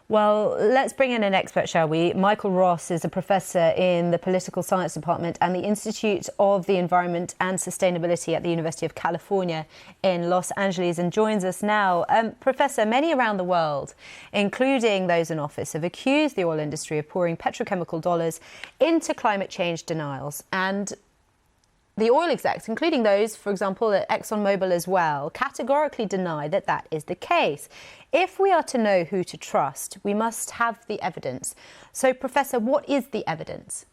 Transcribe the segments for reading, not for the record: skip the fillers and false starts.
Well, let's bring in an expert, shall we? Michael Ross is a professor in the Political Science Department and the Institute of the Environment and Sustainability at the University of California in Los Angeles and joins us now. Professor, many around the world, including those in office, have accused the oil industry of pouring petrochemical dollars into climate change denials. And the oil execs, including those, for example, at ExxonMobil as well, categorically deny that that is the case. If we are to know who to trust, we must have the evidence. So, Professor, what is the evidence?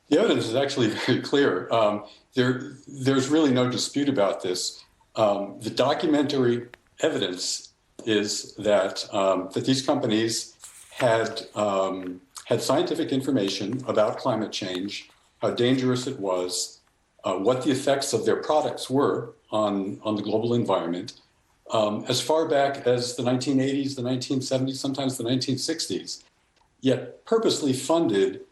The evidence is actually very clear. There's really no dispute about this. The documentary evidence is that that these companies had scientific information about climate change, how dangerous it was, what the effects of their products were on the global environment, as far back as the 1980s, the 1970s, sometimes the 1960s, yet purposely funded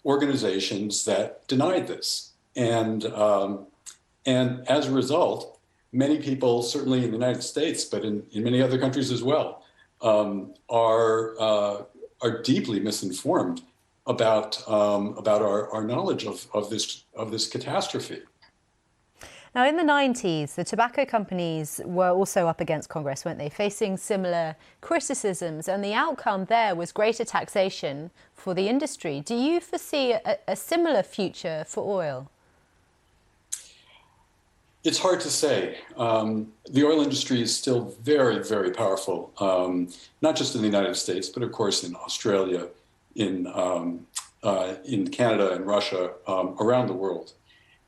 organizations that denied this. And as a result, many people, certainly in the United States, but in many other countries as well, are deeply misinformed about our knowledge of this catastrophe. Now, in the 90s, the tobacco companies were also up against Congress, weren't they, facing similar criticisms, and the outcome there was greater taxation for the industry. Do you foresee a similar future for oil? It's hard to say. The oil industry is still very, very powerful, not just in the United States, but of course in Australia, in Canada and Russia, around the world.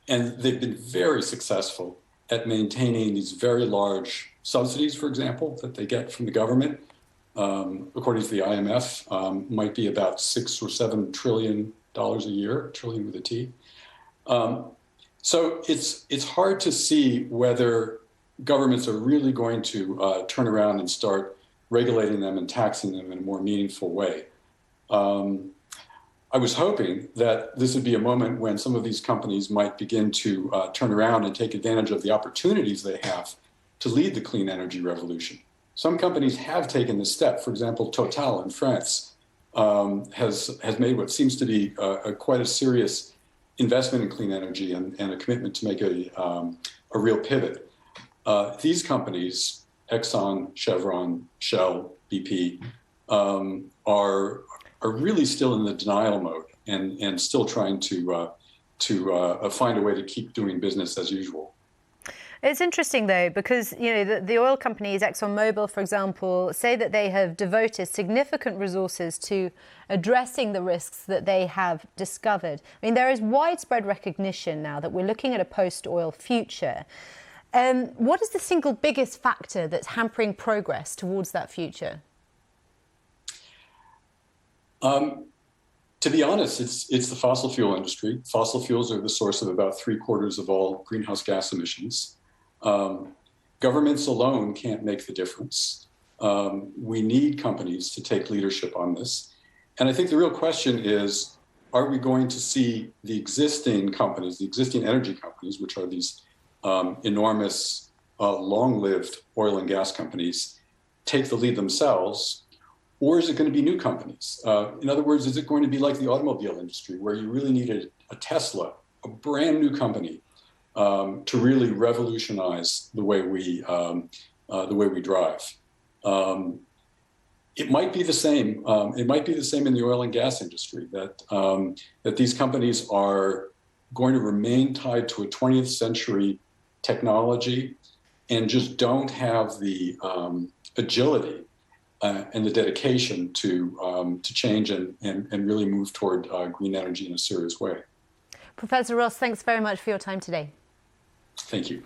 And they've been very successful at maintaining these very large subsidies, for example, that they get from the government. According to the IMF, might be about $6 or $7 trillion a year, trillion with a T. So it's hard to see whether governments are really going to turn around and start regulating them and taxing them in a more meaningful way. I was hoping that this would be a moment when some of these companies might begin to turn around and take advantage of the opportunities they have to lead the clean energy revolution. Some companies have taken this step. For example, Total in France has made what seems to be quite a serious investment in clean energy and a commitment to make a real pivot. These companies, Exxon, Chevron, Shell, BP, are really still in the denial mode and still trying to find a way to keep doing business as usual. It's interesting, though, because the oil companies, ExxonMobil, for example, say that they have devoted significant resources to addressing the risks that they have discovered. I mean, there is widespread recognition now that we're looking at a post-oil future. What is the single biggest factor that's hampering progress towards that future? To be honest, it's the fossil fuel industry. Fossil fuels are the source of about 3/4 of all greenhouse gas emissions. Governments alone can't make the difference. We need companies to take leadership on this. And I think the real question is, are we going to see the existing companies, the existing energy companies, which are these enormous, long-lived oil and gas companies, take the lead themselves? Or is it going to be new companies? In other words, is it going to be like the automobile industry, where you really needed a Tesla, a brand new company, to really revolutionize the way we drive? It might be the same. It might be the same in the oil and gas industry, that these companies are going to remain tied to a 20th century technology and just don't have the agility and the dedication to change and really move toward green energy in a serious way. Professor Ross, thanks very much for your time today. Thank you.